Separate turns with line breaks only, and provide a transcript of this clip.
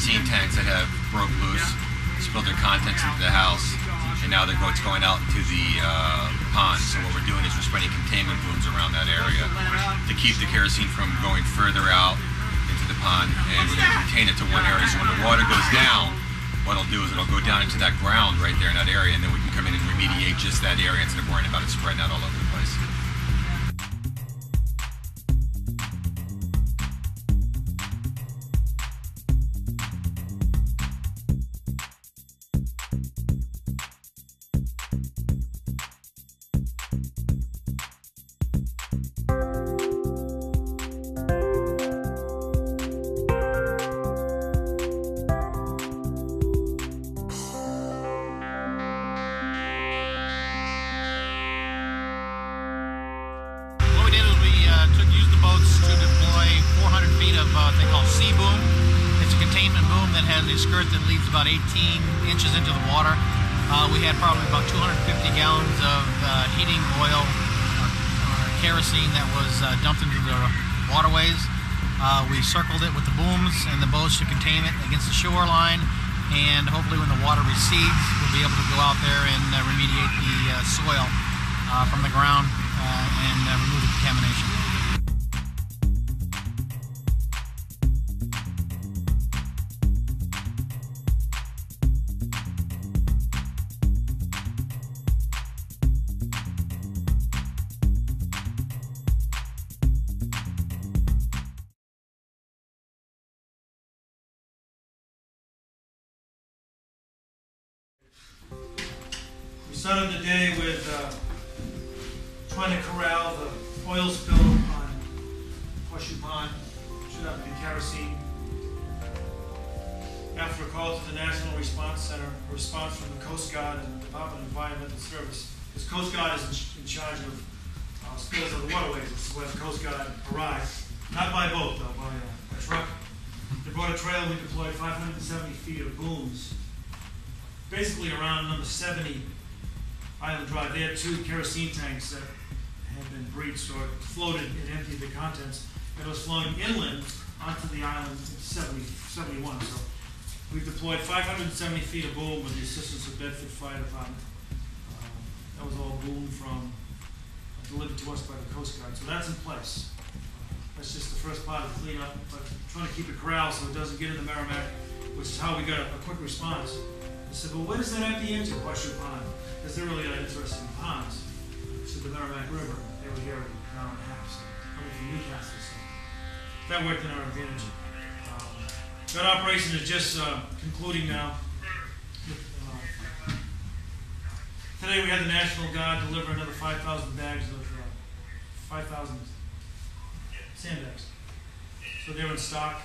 kerosene tanks that have broke loose, spilled their contents into the house, and now it's going out into the pond. So what we're doing is we're spreading containment booms around that area to keep the kerosene from going further out into the pond, and we're going to contain it to one area. So when the water goes down, what it'll do is it'll go down into that ground right there in that area, and then we can come in and remediate just that area instead of worrying about it spreading out all over the place.
Used the boats to deploy 400 feet of what they call sea boom. It's a containment boom that has a skirt that leads about 18 inches into the water. We had probably about 250 gallons of heating oil or kerosene that was dumped into the waterways. We circled it with the booms and the boats to contain it against the shoreline, and hopefully when the water recedes, we'll be able to go out there and remediate the soil from the ground and remove the contamination.
We started the day with trying to corral the oil spill on Horseshoe Pond. Should have been kerosene. After a call to the National Response Center, a response from the Coast Guard and the Department of Environmental Service. This Coast Guard is in charge of spills on the waterways. This is where the Coast Guard arrived. Not by boat, though, by a truck. They brought a trailer. We deployed 570 feet of booms, basically around number 70 Island Drive. They had two kerosene tanks that had been breached or floated and emptied the contents, and it was flowing inland onto the island in 71. So we've deployed 570 feet of boom with the assistance of Bedford Fire Department. That was all boom from delivered to us by the Coast Guard. So that's in place. That's just the first part of the cleanup, but trying to keep it corralled so it doesn't get in the Merrimack, which is how we got a quick response. They said, well, where does that empty into? Horseshoe Pond. Because they're really not interested in ponds. So the Merrimack River, they were here in an hour and a half, so coming from Newcastle. So that worked in our advantage. That operation is just concluding now. Today we had the National Guard deliver another 5,000 bags of 5,000 sandbags. So they're in stock.